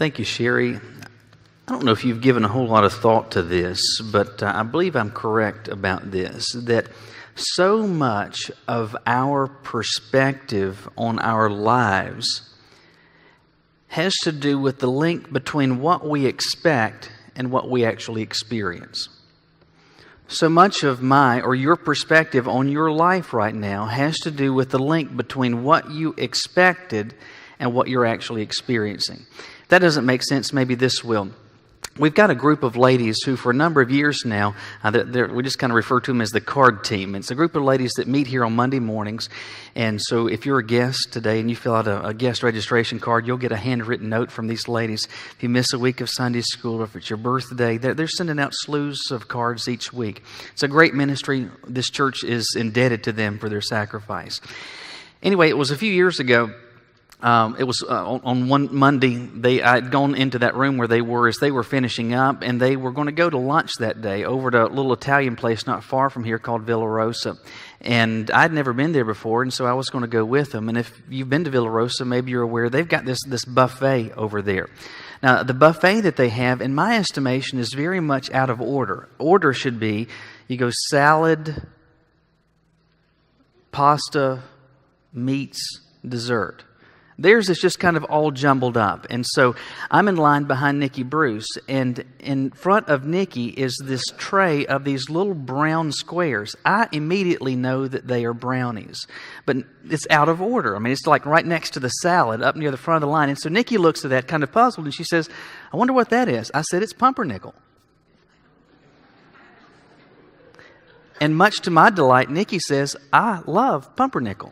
Thank you, Sherry. I don't know if you've given a whole lot of thought to this, but I believe I'm correct about this, that so much of our perspective on our lives has to do with the link between what we expect and what we actually experience. So much of my or your perspective on your life right now has to do with the link between what you expected and what you're actually experiencing. If that doesn't make sense, maybe this will. We've got a group of ladies who for a number of years now, we just kind of refer to them as the card team. It's a group of ladies that meet here on Monday mornings. And so if you're a guest today and you fill out a guest registration card, you'll get a handwritten note from these ladies. If you miss a week of Sunday school or if it's your birthday, they're sending out slews of cards each week. It's a great ministry. This church is indebted to them for their sacrifice. Anyway, it was a few years ago. It was on one Monday, I had gone into that room where they were as they were finishing up, and they were going to go to lunch that day over to a little Italian place not far from here called Villa Rosa. And I'd never been there before, and so I was going to go with them. And if you've been to Villa Rosa, maybe you're aware, they've got this buffet over there. Now, the buffet that they have, in my estimation, is very much out of order. Order should be, you go salad, pasta, meats, dessert. Theirs is just kind of all jumbled up. And so I'm in line behind Nikki Bruce, and in front of Nikki is this tray of these little brown squares. I immediately know that they are brownies, but it's out of order. I mean, it's like right next to the salad up near the front of the line. And so Nikki looks at that kind of puzzled, and she says, "I wonder what that is." I said, "It's pumpernickel." And much to my delight, Nikki says, "I love pumpernickel."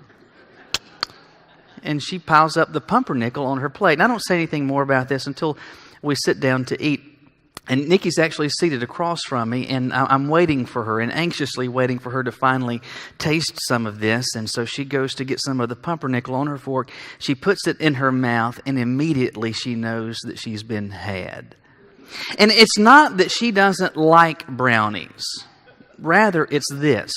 And she piles up the pumpernickel on her plate. And I don't say anything more about this until we sit down to eat. And Nikki's actually seated across from me, and I'm waiting for her and anxiously waiting for her to finally taste some of this. And so she goes to get some of the pumpernickel on her fork. She puts it in her mouth, and immediately she knows that she's been had. And it's not that she doesn't like brownies. Rather, it's this.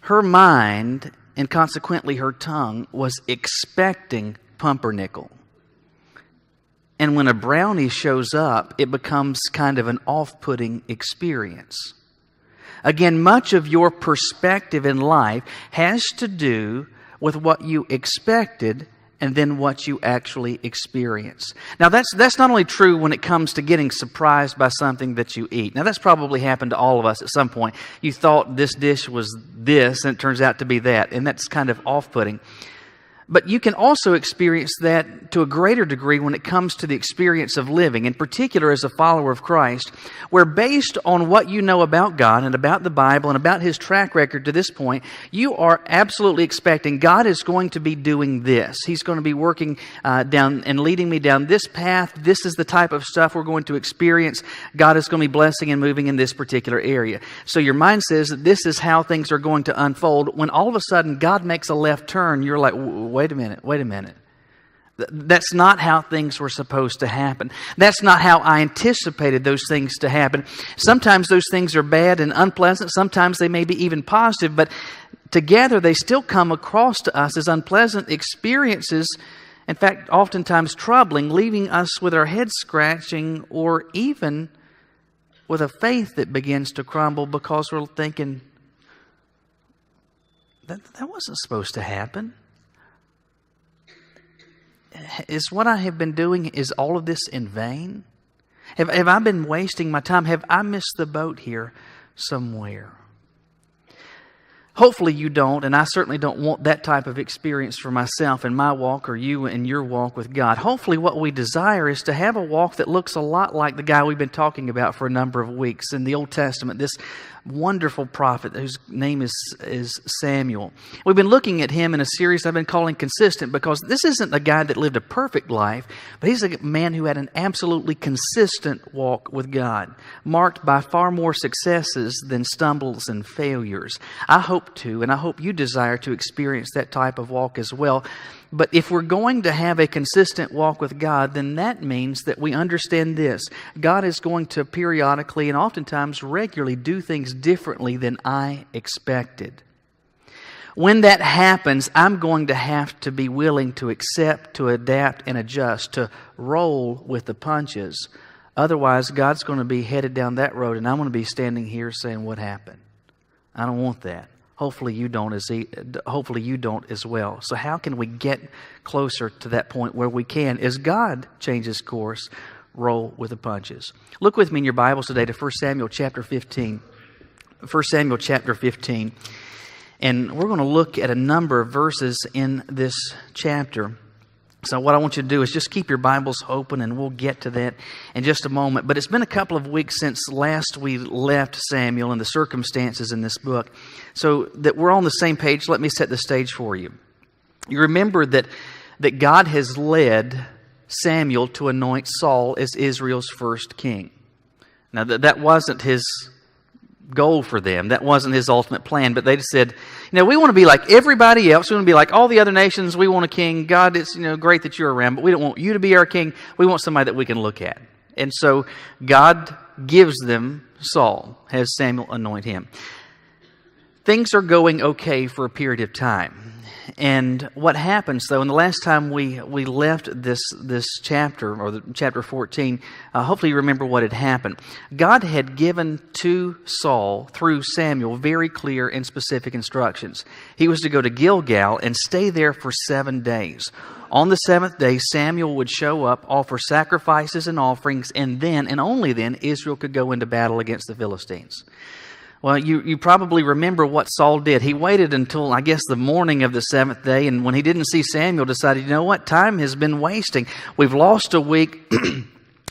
Her mind, and consequently her tongue, was expecting pumpernickel. And when a brownie shows up, it becomes kind of an off-putting experience. Again, much of your perspective in life has to do with what you expected and then what you actually experience. Now, that's not only true when it comes to getting surprised by something that you eat. Now, that's probably happened to all of us at some point. You thought this dish was this, and it turns out to be that, and that's kind of off-putting. But you can also experience that to a greater degree when it comes to the experience of living, in particular as a follower of Christ, where based on what you know about God and about the Bible and about His track record to this point, you are absolutely expecting God is going to be doing this. He's going to be working down and leading me down this path. This is the type of stuff we're going to experience. God is going to be blessing and moving in this particular area. So your mind says that this is how things are going to unfold. When all of a sudden God makes a left turn, you're like, wait a minute. That's not how things were supposed to happen. That's not how I anticipated those things to happen. Sometimes those things are bad and unpleasant. Sometimes they may be even positive, but together they still come across to us as unpleasant experiences. In fact, oftentimes troubling, leaving us with our heads scratching or even with a faith that begins to crumble because we're thinking, that wasn't supposed to happen. Is what I have been doing, is all of this in vain? Have I been wasting my time? Have I missed the boat here somewhere? Hopefully you don't, and I certainly don't want that type of experience for myself in my walk or you in your walk with God. Hopefully what we desire is to have a walk that looks a lot like the guy we've been talking about for a number of weeks in the Old Testament, this wonderful prophet whose name is Samuel. We've been looking at him in a series I've been calling Consistent, because this isn't a guy that lived a perfect life, but he's a man who had an absolutely consistent walk with God, marked by far more successes than stumbles and failures. I hope to, and I hope you desire to experience that type of walk as well. But if we're going to have a consistent walk with God, then that means that we understand this. God is going to periodically and oftentimes regularly do things differently than I expected. When that happens, I'm going to have to be willing to accept, to adapt, and adjust, to roll with the punches. Otherwise, God's going to be headed down that road, and I'm going to be standing here saying, what happened? I don't want that. Hopefully you don't as well. So how can we get closer to that point where we can, as God changes course, roll with the punches? Look with me in your Bibles today to 1 Samuel chapter 15. 1 Samuel chapter 15. And we're going to look at a number of verses in this chapter. So what I want you to do is just keep your Bibles open, and we'll get to that in just a moment. But it's been a couple of weeks since last we left Samuel and the circumstances in this book. So that we're on the same page, let me set the stage for you. You remember that God has led Samuel to anoint Saul as Israel's first king. Now that wasn't his goal for them. That wasn't his ultimate plan. But they said, we want to be like everybody else. We want to be like all the other nations. We want a king. God, it's great that you're around, but we don't want you to be our king. We want somebody that we can look at. And so God gives them Saul, has Samuel anoint him. Things are going okay for a period of time. And what happens, though, and the last time we left this chapter, or chapter 14, hopefully you remember what had happened. God had given to Saul, through Samuel, very clear and specific instructions. He was to go to Gilgal and stay there for 7 days. On the 7th day, Samuel would show up, offer sacrifices and offerings, and then, and only then, Israel could go into battle against the Philistines. Well, you probably remember what Saul did. He waited until, I guess, the morning of the 7th day, and when he didn't see Samuel, decided, you know what, time has been wasting. We've lost a week.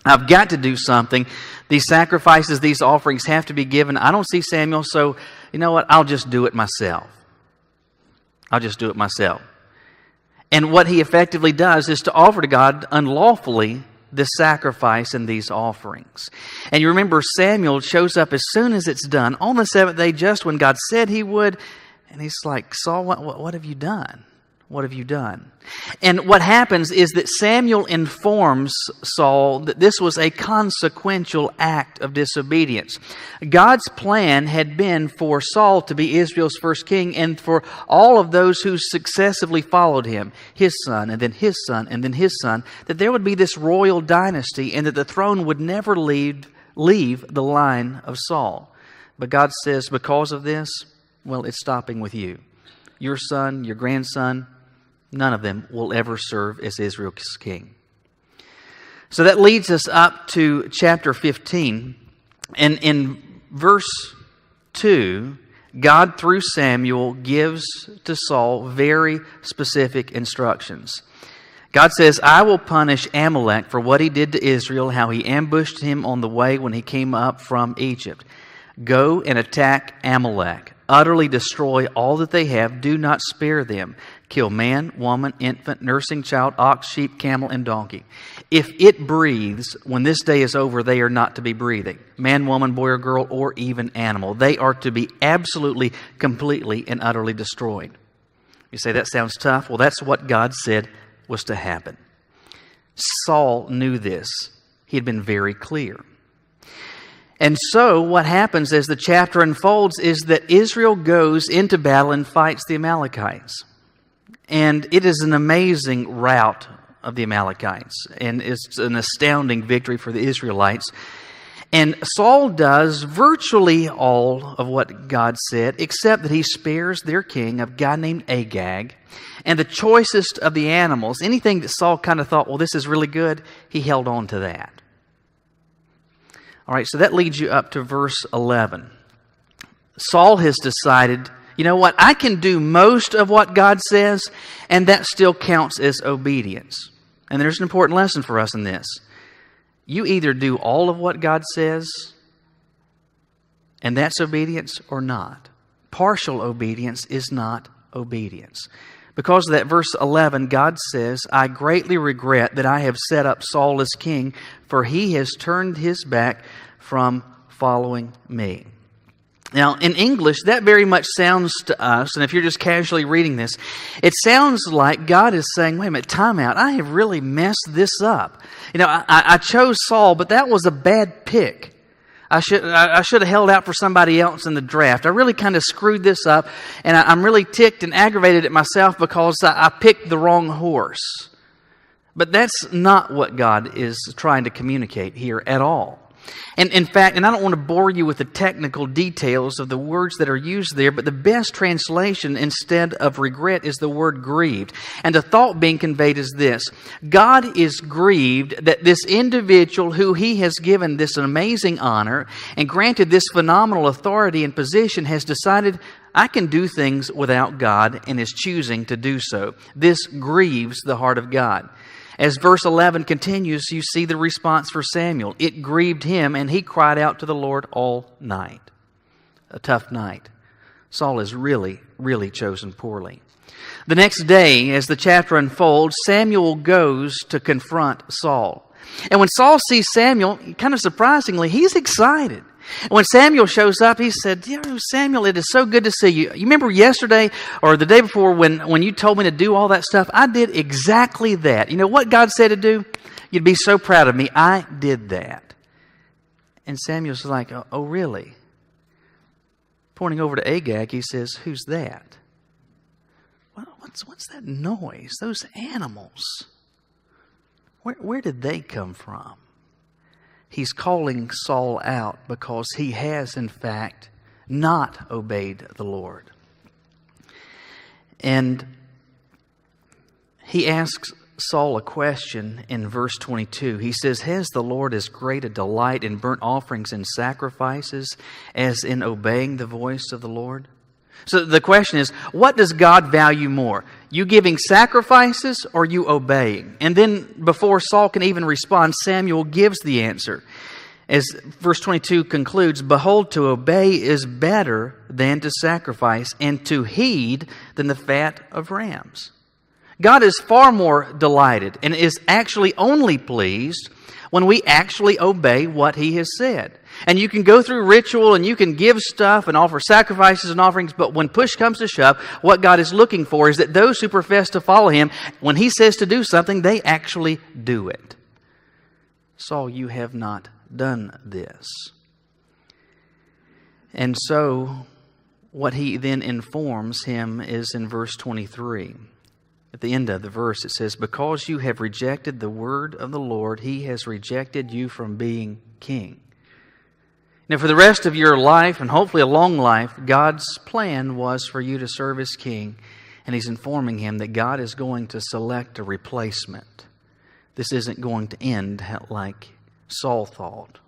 I've got to do something. These sacrifices, these offerings have to be given. I don't see Samuel, so you know what, I'll just do it myself. And what he effectively does is to offer to God unlawfully this sacrifice and these offerings. And you remember Samuel shows up as soon as it's done on the 7th day, just when God said he would. And he's like, Saul, what have you done? What have you done? And what happens is that Samuel informs Saul that this was a consequential act of disobedience. God's plan had been for Saul to be Israel's first king, and for all of those who successively followed him, his son, and then his son, and then his son, that there would be this royal dynasty, and that the throne would never leave the line of Saul. But God says, because of this, well, it's stopping with you. Your son, your grandson, none of them will ever serve as Israel's king. So that leads us up to chapter 15. And in verse 2, God, through Samuel, gives to Saul very specific instructions. God says, I will punish Amalek for what he did to Israel, how he ambushed him on the way when he came up from Egypt. Go and attack Amalek. Utterly destroy all that they have. Do not spare them. Kill man, woman, infant, nursing child, ox, sheep, camel, and donkey. If it breathes, when this day is over, they are not to be breathing. Man, woman, boy, or girl, or even animal. They are to be absolutely, completely, and utterly destroyed. You say, that sounds tough. Well, that's what God said was to happen. Saul knew this. He had been very clear. And so what happens as the chapter unfolds is that Israel goes into battle and fights the Amalekites. And it is an amazing rout of the Amalekites. And it's an astounding victory for the Israelites. And Saul does virtually all of what God said, except that he spares their king, a guy named Agag, and the choicest of the animals. Anything that Saul kind of thought, well, this is really good, he held on to that. All right, so that leads you up to verse 11. Saul has decided, you know what, I can do most of what God says, and that still counts as obedience. And there's an important lesson for us in this. You either do all of what God says, and that's obedience, or not. Partial obedience is not obedience. Because of that, verse 11, God says, I greatly regret that I have set up Saul as king, for he has turned his back from following me. Now, in English, that very much sounds to us, and if you're just casually reading this, it sounds like God is saying, wait a minute, time out. I have really messed this up. You know, I chose Saul, but that was a bad pick. I should have held out for somebody else in the draft. I really kind of screwed this up, and I'm really ticked and aggravated at myself because I picked the wrong horse. But that's not what God is trying to communicate here at all. And in fact, and I don't want to bore you with the technical details of the words that are used there, but the best translation instead of regret is the word grieved. And the thought being conveyed is this: God is grieved that this individual who He has given this amazing honor and granted this phenomenal authority and position has decided, I can do things without God, and is choosing to do so. This grieves the heart of God. As verse 11 continues, you see the response for Samuel. It grieved him, and he cried out to the Lord all night. A tough night. Saul is really, really chosen poorly. The next day, as the chapter unfolds, Samuel goes to confront Saul. And when Saul sees Samuel, kind of surprisingly, he's excited. And when Samuel shows up, he said, Samuel, it is so good to see you. You remember yesterday or the day before when you told me to do all that stuff? I did exactly that. You know what God said to do? You'd be so proud of me. I did that. And Samuel's like, oh, really? Pointing over to Agag, he says, who's that? What's that noise? Those animals. Where did they come from? He's calling Saul out because he has, in fact, not obeyed the Lord. And he asks Saul a question in verse 22. He says, has the Lord as great a delight in burnt offerings and sacrifices as in obeying the voice of the Lord? So the question is, what does God value more? You giving sacrifices or you obeying? And then before Saul can even respond, Samuel gives the answer. As verse 22 concludes, behold, to obey is better than to sacrifice, and to heed than the fat of rams. God is far more delighted and is actually only pleased when we actually obey what He has said. And you can go through ritual and you can give stuff and offer sacrifices and offerings, but when push comes to shove, what God is looking for is that those who profess to follow Him, when He says to do something, they actually do it. Saul, you have not done this. And so, what He then informs him is in verse 23. At the end of the verse it says, because you have rejected the word of the Lord, He has rejected you from being king. Now, for the rest of your life, and hopefully a long life, God's plan was for you to serve as king. And He's informing him that God is going to select a replacement. This isn't going to end like Saul thought.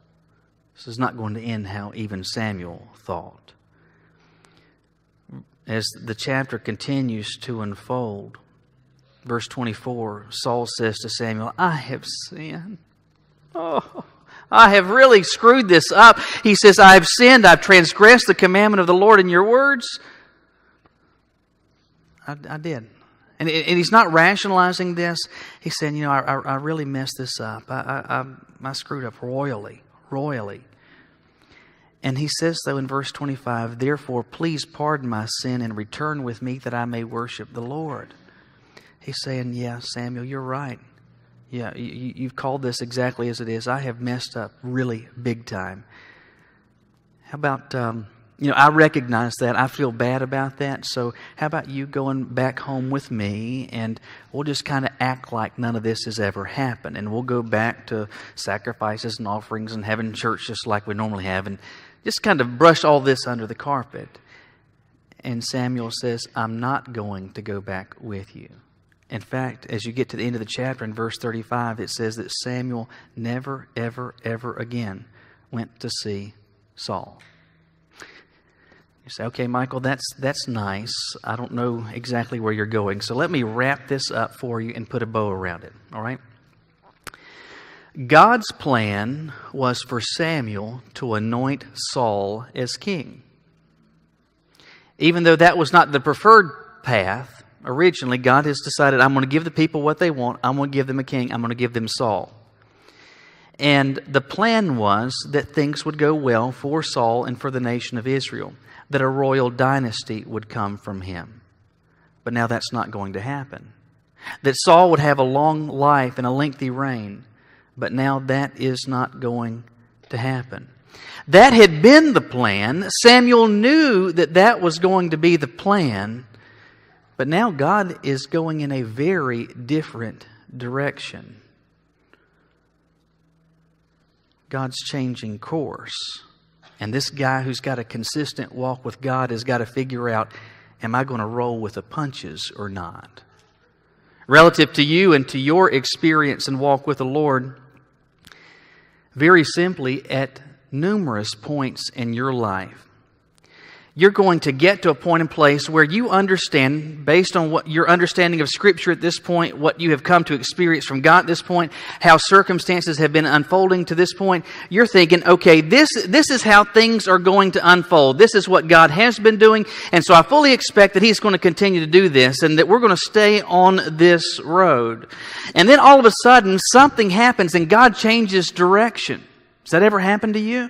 This is not going to end how even Samuel thought. As the chapter continues to unfold, verse 24, Saul says to Samuel, I have sinned. Oh, I have really screwed this up. He says, I have sinned. I've transgressed the commandment of the Lord in your words. I did. And he's not rationalizing this. He's saying, I really messed this up. I screwed up royally. And he says, though, in verse 25, therefore, please pardon my sin and return with me that I may worship the Lord. He's saying, yeah, Samuel, you're right. Yeah, you've called this exactly as it is. I have messed up really big time. How about, I recognize that. I feel bad about that. So how about you going back home with me and we'll just kind of act like none of this has ever happened. And we'll go back to sacrifices and offerings and having church just like we normally have and just kind of brush all this under the carpet. And Samuel says, I'm not going to go back with you. In fact, as you get to the end of the chapter in verse 35, it says that Samuel never, ever, ever again went to see Saul. You say, okay, Michael, that's nice. I don't know exactly where you're going. So let me wrap this up for you and put a bow around it. All right? God's plan was for Samuel to anoint Saul as king. Even though that was not the preferred path, originally, God has decided, I'm going to give the people what they want. I'm going to give them a king. I'm going to give them Saul. And the plan was that things would go well for Saul and for the nation of Israel, that a royal dynasty would come from him. But now that's not going to happen. That Saul would have a long life and a lengthy reign, but now that is not going to happen. That had been the plan. Samuel knew that that was going to be the plan. But now God is going in a very different direction. God's changing course. And this guy who's got a consistent walk with God has got to figure out, am I going to roll with the punches or not? Relative to you and to your experience and walk with the Lord, very simply, at numerous points in your life, you're going to get to a point and place where you understand, based on what your understanding of Scripture at this point, what you have come to experience from God at this point, how circumstances have been unfolding to this point, you're thinking, okay, this is how things are going to unfold. This is what God has been doing, and so I fully expect that He's going to continue to do this, and that we're going to stay on this road. And then all of a sudden, something happens and God changes direction. Does that ever happen to you?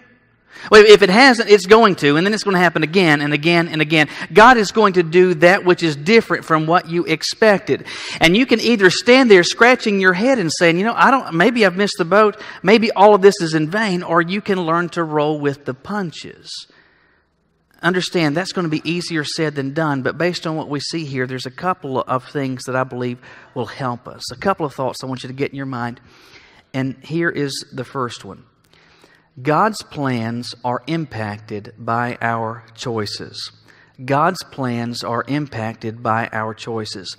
Well, if it hasn't, it's going to, and then it's going to happen again and again and again. God is going to do that which is different from what you expected. And you can either stand there scratching your head and saying, maybe I've missed the boat, maybe all of this is in vain, or you can learn to roll with the punches. Understand, that's going to be easier said than done, but based on what we see here, there's a couple of things that I believe will help us. A couple of thoughts I want you to get in your mind. And here is the first one. God's plans are impacted by our choices. God's plans are impacted by our choices.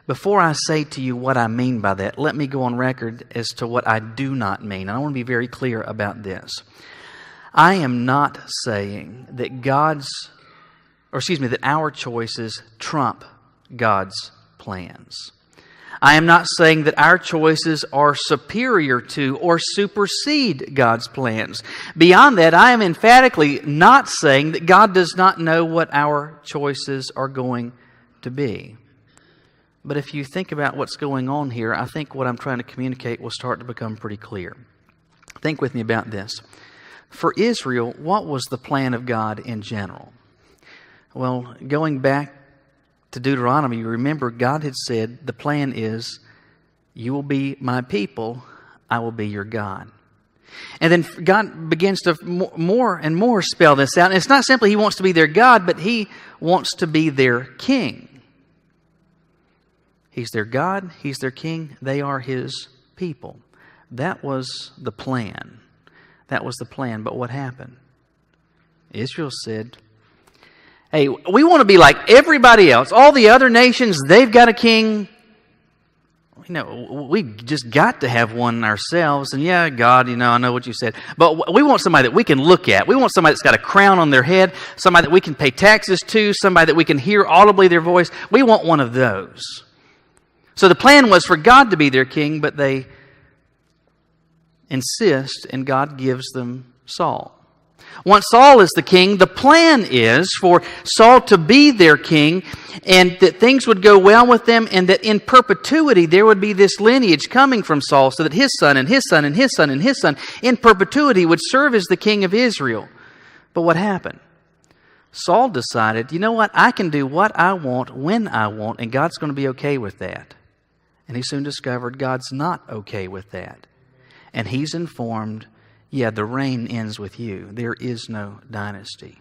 Before I say to you what I mean by that, let me go on record as to what I do not mean. And I want to be very clear about this. I am not saying that that our choices trump God's plans. I am not saying that our choices are superior to or supersede God's plans. Beyond that, I am emphatically not saying that God does not know what our choices are going to be. But if you think about what's going on here, I think what I'm trying to communicate will start to become pretty clear. Think with me about this. For Israel, what was the plan of God in general? Well, going back to Deuteronomy, you remember God had said, the plan is, you will be my people, I will be your God. And then God begins to more and more spell this out. And it's not simply He wants to be their God, but He wants to be their king. He's their God, He's their king, they are His people. That was the plan. That was the plan. But what happened? Israel said, hey, we want to be like everybody else. All the other nations, they've got a king. We've just got to have one ourselves. And yeah, God, I know what you said. But we want somebody that we can look at. We want somebody that's got a crown on their head, somebody that we can pay taxes to, somebody that we can hear audibly their voice. We want one of those. So the plan was for God to be their king, but they insist, and God gives them Saul. Once Saul is the king, the plan is for Saul to be their king, and that things would go well with them, and that in perpetuity there would be this lineage coming from Saul, so that his son and his son and his son and his son in perpetuity would serve as the king of Israel. But what happened? Saul decided, you know what, I can do what I want when I want, and God's going to be okay with that. And he soon discovered God's not okay with that. And he's informed, yeah, the reign ends with you. There is no dynasty.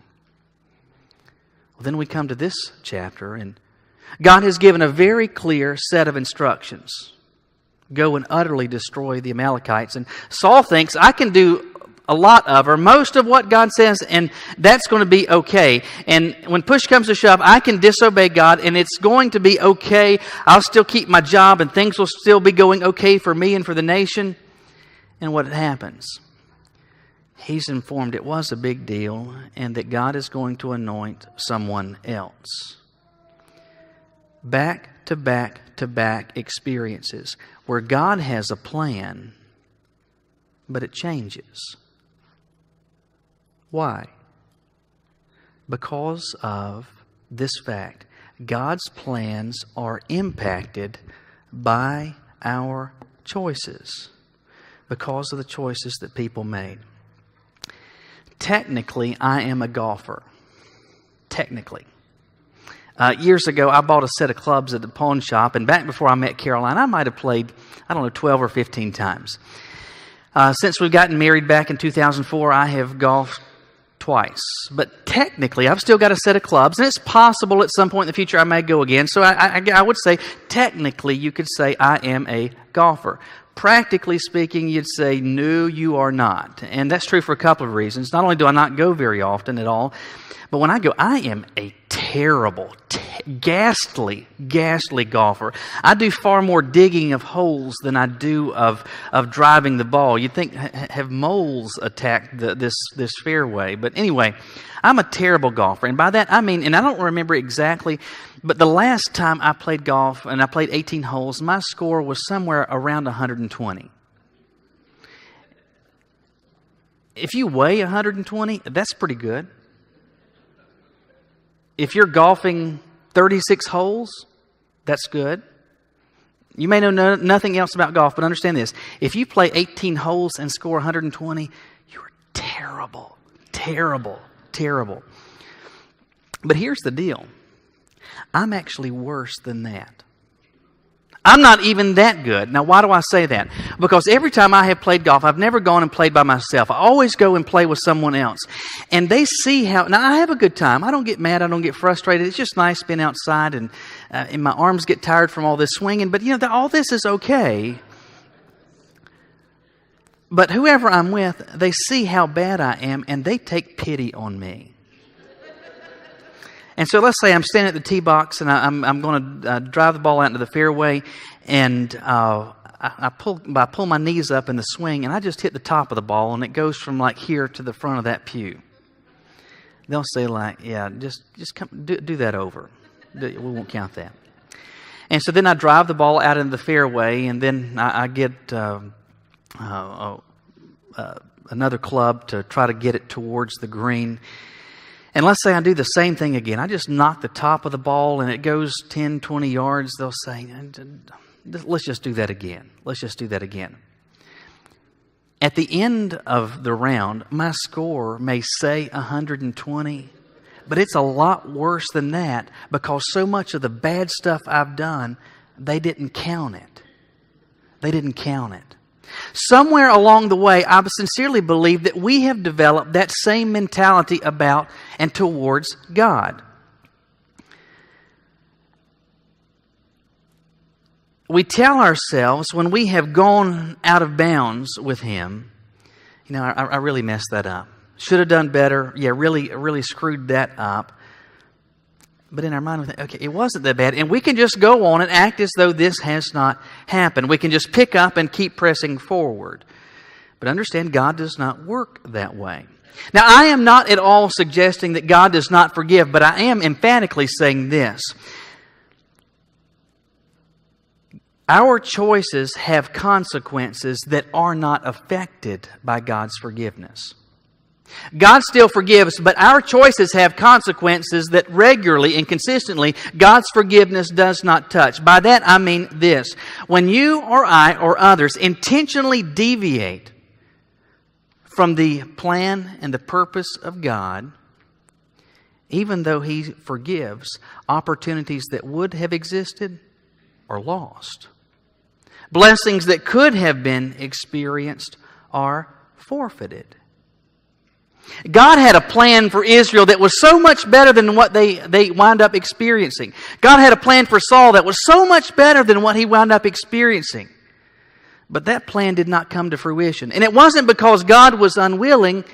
Well, then we come to this chapter, and God has given a very clear set of instructions. Go and utterly destroy the Amalekites. And Saul thinks, I can do a lot of, or most of what God says, and that's going to be okay. And when push comes to shove, I can disobey God, and it's going to be okay. I'll still keep my job, and things will still be going okay for me and for the nation. And what happens? He's informed it was a big deal, and that God is going to anoint someone else. Back to back to back experiences where God has a plan, but it changes. Why? Because of this fact. God's plans are impacted by our choices, because of the choices that people made. Technically, I am a golfer. Technically. Years ago, I bought a set of clubs at the pawn shop, and back before I met Caroline, I might have played, 12 or 15 times. Since we've gotten married back in 2004, I have golfed twice. But technically, I've still got a set of clubs, and it's possible at some point in the future I may go again. So I would say, technically, you could say I am a golfer. Practically speaking, you'd say, no, you are not. And that's true for a couple of reasons. Not only do I not go very often at all, but when I go, I am a terrible, ghastly golfer. I do far more digging of holes than I do of driving the ball. You'd think, have moles attacked this fairway? But anyway, I'm a terrible golfer. And by that, I mean, and I don't remember exactly, but the last time I played golf, and I played 18 holes, my score was somewhere around 120. If you weigh 120, that's pretty good. If you're golfing 36 holes, that's good. You may know nothing else about golf, but understand this. If you play 18 holes and score 120, you're terrible, terrible, terrible. But here's the deal. I'm actually worse than that. I'm not even that good. Now, why do I say that? Because every time I have played golf, I've never gone and played by myself. I always go and play with someone else. And they see how... Now, I have a good time. I don't get mad. I don't get frustrated. It's just nice being outside, and my arms get tired from all this swinging. But, all this is okay. But whoever I'm with, they see how bad I am, and they take pity on me. And so let's say I'm standing at the tee box, and I'm going to drive the ball out into the fairway, and I pull my knees up in the swing, and I just hit the top of the ball, and it goes from like here to the front of that pew. They'll say like, yeah, just come do that over. We won't count that. And so then I drive the ball out into the fairway, and then I get another club to try to get it towards the green. And let's say I do the same thing again. I just knock the top of the ball and it goes 10, 20 yards. They'll say, let's just do that again. Let's just do that again. At the end of the round, my score may say 120, but it's a lot worse than that because so much of the bad stuff I've done, they didn't count it. They didn't count it. Somewhere along the way, I sincerely believe that we have developed that same mentality about and towards God. We tell ourselves when we have gone out of bounds with Him, I really messed that up. Should have done better. Yeah, really screwed that up. But in our mind, we think, okay, it wasn't that bad. And we can just go on and act as though this has not happened. We can just pick up and keep pressing forward. But understand, God does not work that way. Now, I am not at all suggesting that God does not forgive, but I am emphatically saying this. Our choices have consequences that are not affected by God's forgiveness. God still forgives, but our choices have consequences that regularly and consistently God's forgiveness does not touch. By that I mean this. When you or I or others intentionally deviate from the plan and the purpose of God, even though He forgives, opportunities that would have existed are lost. Blessings that could have been experienced are forfeited. God had a plan for Israel that was so much better than what they wound up experiencing. God had a plan for Saul that was so much better than what he wound up experiencing. But that plan did not come to fruition. And it wasn't because God was unwilling. It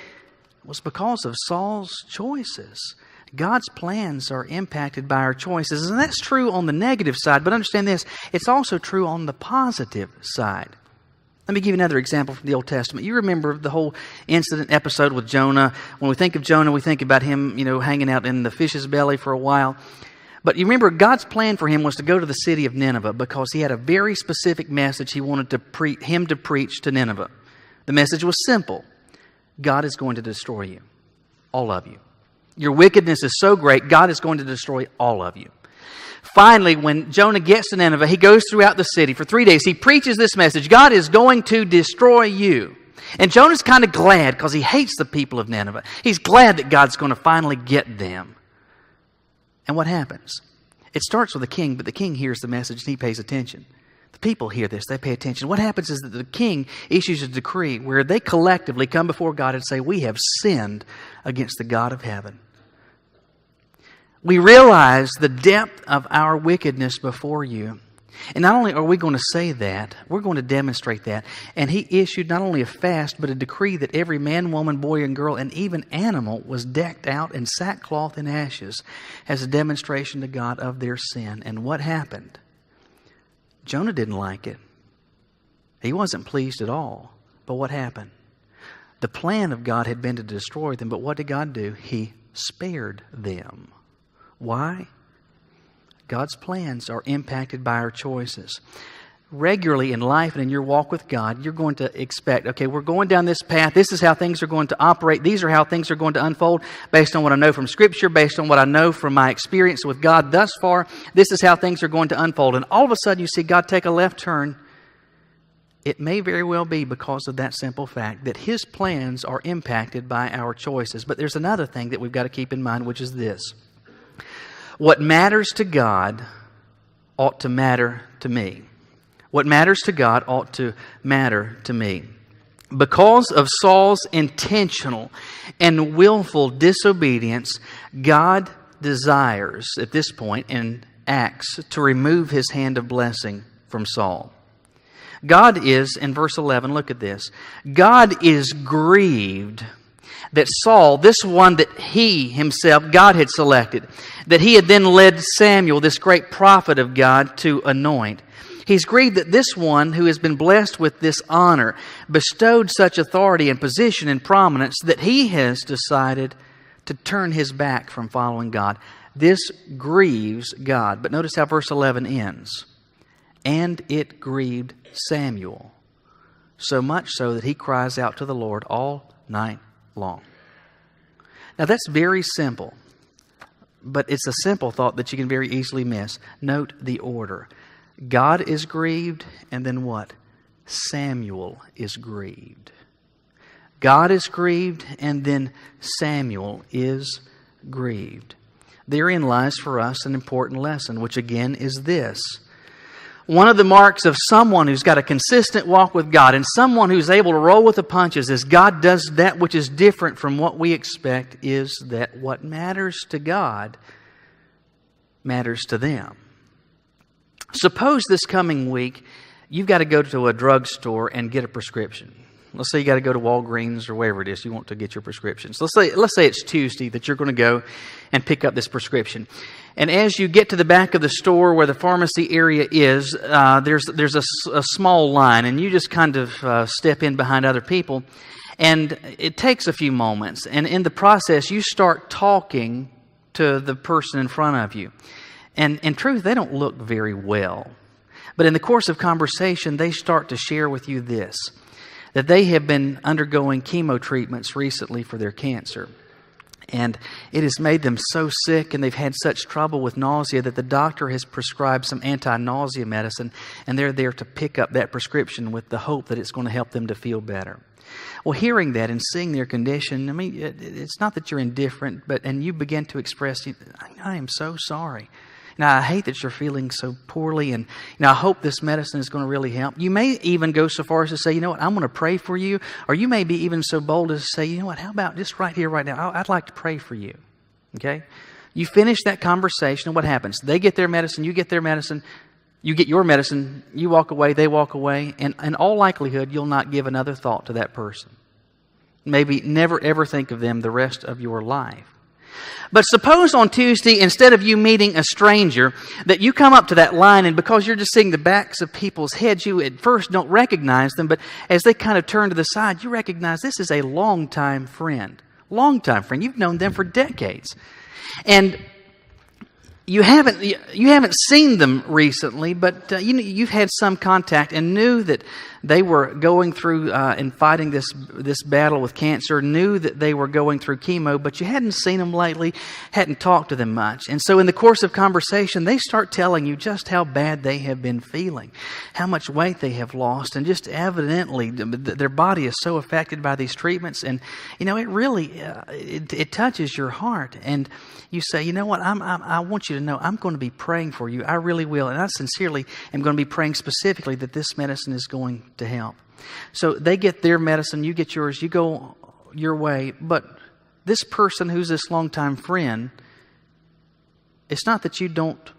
was because of Saul's choices. God's plans are impacted by our choices. And that's true on the negative side. But understand this, it's also true on the positive side. Let me give you another example from the Old Testament. You remember the whole incident episode with Jonah. When we think of Jonah, we think about him, hanging out in the fish's belly for a while. But you remember God's plan for him was to go to the city of Nineveh because He had a very specific message He wanted him to preach to Nineveh. The message was simple. God is going to destroy you. All of you. Your wickedness is so great, God is going to destroy all of you. Finally, when Jonah gets to Nineveh, he goes throughout the city for 3 days. He preaches this message. God is going to destroy you. And Jonah's kind of glad because he hates the people of Nineveh. He's glad that God's going to finally get them. And what happens? It starts with the king, but the king hears the message and he pays attention. The people hear this. They pay attention. What happens is that the king issues a decree where they collectively come before God and say, we have sinned against the God of heaven. We realize the depth of our wickedness before you. And not only are we going to say that, we're going to demonstrate that. And he issued not only a fast, but a decree that every man, woman, boy, and girl, and even animal was decked out in sackcloth and ashes as a demonstration to God of their sin. And what happened? Jonah didn't like it. He wasn't pleased at all. But what happened? The plan of God had been to destroy them, but what did God do? He spared them. Why? God's plans are impacted by our choices. Regularly in life and in your walk with God, you're going to expect, okay, we're going down this path. This is how things are going to operate. These are how things are going to unfold based on what I know from Scripture, based on what I know from my experience with God thus far. This is how things are going to unfold. And all of a sudden you see God take a left turn. It may very well be because of that simple fact that His plans are impacted by our choices. But there's another thing that we've got to keep in mind, which is this. What matters to God ought to matter to me. What matters to God ought to matter to me. Because of Saul's intentional and willful disobedience, God desires, at this point in Acts, to remove His hand of blessing from Saul. God is, in verse 11, look at this. God is grieved that Saul, this one that He Himself, God had selected, that He had then led Samuel, this great prophet of God, to anoint. He's grieved that this one who has been blessed with this honor, bestowed such authority and position and prominence, that he has decided to turn his back from following God. This grieves God. But notice how verse 11 ends. And it grieved Samuel, so much so that he cries out to the Lord all night long. Now that's very simple, but it's a simple thought that you can very easily miss. Note the order. God is grieved, and then what? Samuel is grieved. God is grieved, and then Samuel is grieved. Therein lies for us an important lesson, which again is this. One of the marks of someone who's got a consistent walk with God and someone who's able to roll with the punches is God does that which is different from what we expect, is that what matters to God matters to them. Suppose this coming week you've got to go to a drugstore and get a prescription. Let's say you got to go to Walgreens or wherever it is you want to get your prescriptions. Let's say it's Tuesday that you're going to go and pick up this prescription. And as you get to the back of the store where the pharmacy area is, there's a small line, and you just kind of step in behind other people. And it takes a few moments. And in the process, you start talking to the person in front of you. And in truth, they don't look very well. But in the course of conversation, they start to share with you this, that they have been undergoing chemo treatments recently for their cancer. And it has made them so sick, and they've had such trouble with nausea that the doctor has prescribed some anti-nausea medicine, and they're there to pick up that prescription with the hope that it's going to help them to feel better. Well, hearing that and seeing their condition, I mean, it's not that you're indifferent, and you begin to express, I am so sorry. Now, I hate that you're feeling so poorly, and I hope this medicine is going to really help. You may even go so far as to say, you know what, I'm going to pray for you. Or you may be even so bold as to say, you know what, how about just right here, right now, I'd like to pray for you. Okay? You finish that conversation, and what happens? They get their medicine, you get their medicine, you get your medicine, you walk away, they walk away, and in all likelihood, you'll not give another thought to that person. Maybe never ever think of them the rest of your life. But suppose on Tuesday, instead of you meeting a stranger, that you come up to that line, and because you're just seeing the backs of people's heads, you at first don't recognize them, but as they kind of turn to the side, you recognize this is a longtime friend. Longtime friend. You've known them for decades. And you haven't seen them recently, but you've had some contact and knew that they were going through and fighting this battle with cancer, knew that they were going through chemo, but you hadn't seen them lately, hadn't talked to them much. And so in the course of conversation, they start telling you just how bad they have been feeling, how much weight they have lost, and just evidently their body is so affected by these treatments. And, you know, it really, it touches your heart. And you say, you know what, I want you to know I'm going to be praying for you. I really will. And I sincerely am going to be praying specifically that this medicine is going to help. So they get their medicine, you get yours, you go your way. But this person who's this longtime friend, it's not that you don't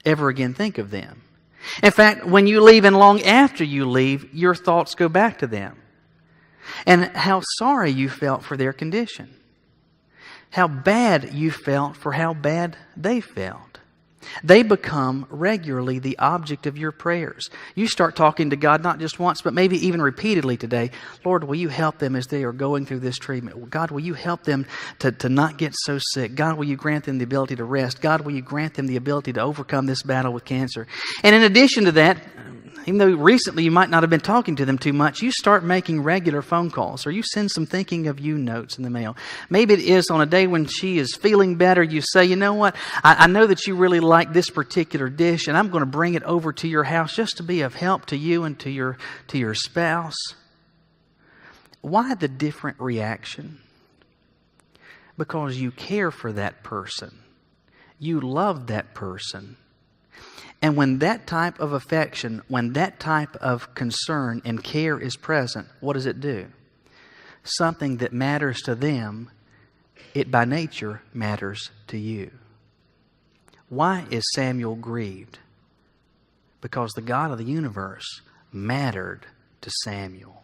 ever again think of them. In fact, when you leave and long after you leave, your thoughts go back to them. And how sorry you felt for their condition. How bad you felt for how bad they felt. They become regularly the object of your prayers. You start talking to God not just once, but maybe even repeatedly today. Lord, will you help them as they are going through this treatment? God, will you help them to not get so sick? God, will you grant them the ability to rest? God, will you grant them the ability to overcome this battle with cancer? And in addition to that, even though recently you might not have been talking to them too much, you start making regular phone calls, or you send some thinking of you notes in the mail. Maybe it is on a day when she is feeling better, you say, you know what, I know that you really like this particular dish, and I'm going to bring it over to your house just to be of help to you and to your spouse. Why the different reaction? Because you care for that person. You love that person. And when that type of affection, when that type of concern and care is present, what does it do? Something that matters to them, it by nature matters to you. Why is Samuel grieved? Because the God of the universe mattered to Samuel.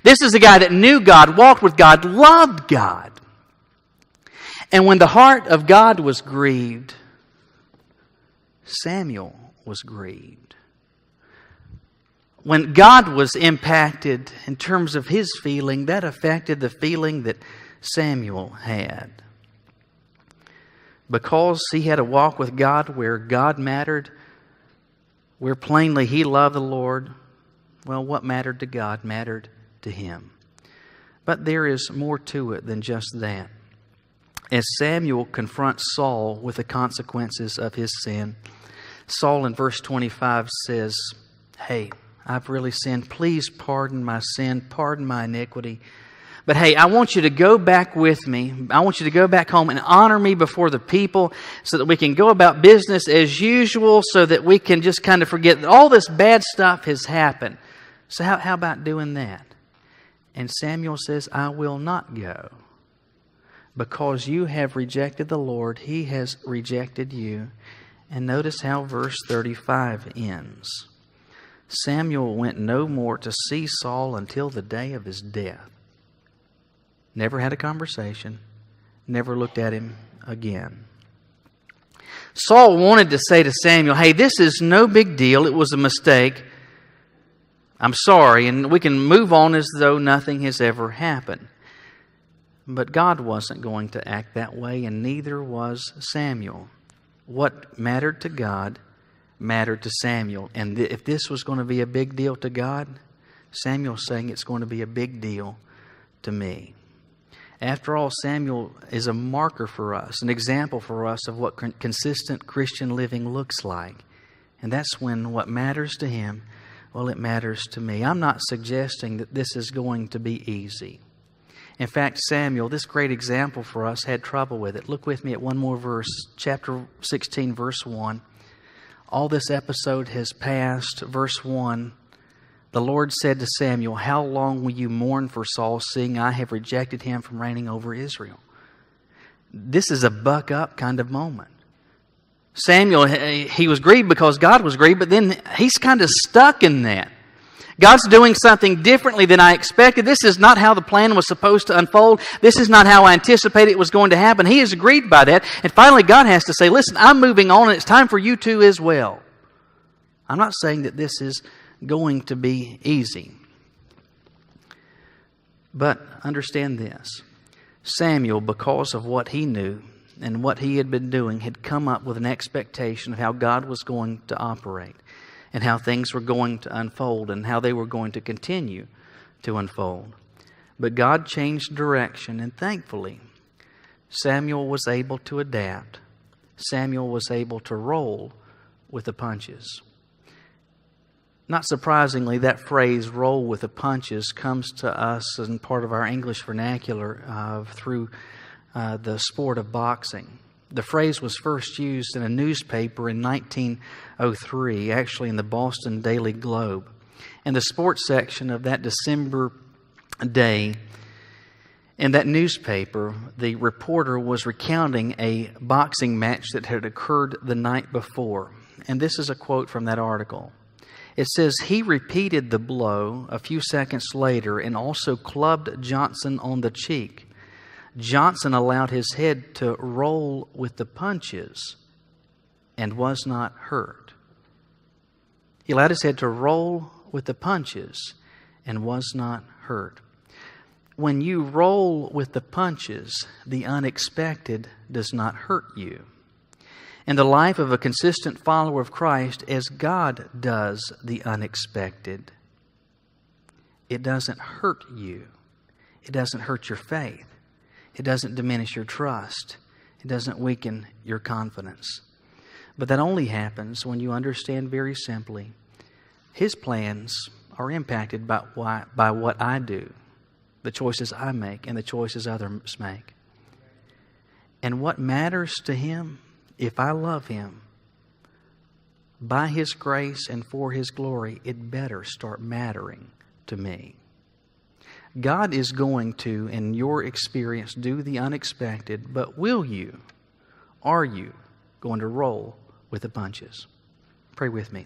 This is a guy that knew God, walked with God, loved God. And when the heart of God was grieved, Samuel was grieved. When God was impacted in terms of his feeling, that affected the feeling that Samuel had. Because he had a walk with God where God mattered, where plainly he loved the Lord, well, what mattered to God mattered to him. But there is more to it than just that. As Samuel confronts Saul with the consequences of his sin, Saul in verse 25 says, hey, I've really sinned. Please pardon my sin, pardon my iniquity. But hey, I want you to go back with me. I want you to go back home and honor me before the people so that we can go about business as usual, so that we can just kind of forget that all this bad stuff has happened. So how about doing that? And Samuel says, I will not go. Because you have rejected the Lord, He has rejected you. And notice how verse 35 ends. Samuel went no more to see Saul until the day of his death. Never had a conversation. Never looked at him again. Saul wanted to say to Samuel, hey, this is no big deal. It was a mistake. I'm sorry. And we can move on as though nothing has ever happened. But God wasn't going to act that way, and neither was Samuel. What mattered to God mattered to Samuel. And if this was going to be a big deal to God, Samuel's saying it's going to be a big deal to me. After all, Samuel is a marker for us, an example for us of what consistent Christian living looks like. And that's when what matters to him, well, it matters to me. I'm not suggesting that this is going to be easy. In fact, Samuel, this great example for us, had trouble with it. Look with me at one more verse, chapter 16, verse 1. All this episode has passed. Verse 1, the Lord said to Samuel, how long will you mourn for Saul, seeing I have rejected him from reigning over Israel? This is a buck up kind of moment. Samuel, he was grieved because God was grieved, but then he's kind of stuck in that. God's doing something differently than I expected. This is not how the plan was supposed to unfold. This is not how I anticipated it was going to happen. He is aggrieved by that. And finally, God has to say, listen, I'm moving on, and it's time for you to as well. I'm not saying that this is going to be easy. But understand this. Samuel, because of what he knew and what he had been doing, had come up with an expectation of how God was going to operate. and how things were going to unfold and how they were going to continue to unfold. But God changed direction, and thankfully, Samuel was able to adapt. Samuel was able to roll with the punches. Not surprisingly, that phrase, roll with the punches, comes to us as part of our English vernacular through the sport of boxing. The phrase was first used in a newspaper in 1903, actually in the Boston Daily Globe. In the sports section of that December day, in that newspaper, the reporter was recounting a boxing match that had occurred the night before. And this is a quote from that article. It says, "He repeated the blow a few seconds later and also clubbed Johnson on the cheek. Johnson allowed his head to roll with the punches and was not hurt." He allowed his head to roll with the punches and was not hurt. When you roll with the punches, the unexpected does not hurt you. In the life of a consistent follower of Christ, as God does the unexpected, it doesn't hurt you. It doesn't hurt your faith. It doesn't diminish your trust. It doesn't weaken your confidence. But that only happens when you understand very simply, His plans are impacted by what I do, the choices I make, and the choices others make. And what matters to Him, if I love Him, by His grace and for His glory, it better start mattering to me. God is going to, in your experience, do the unexpected, but are you going to roll with the punches? Pray with me.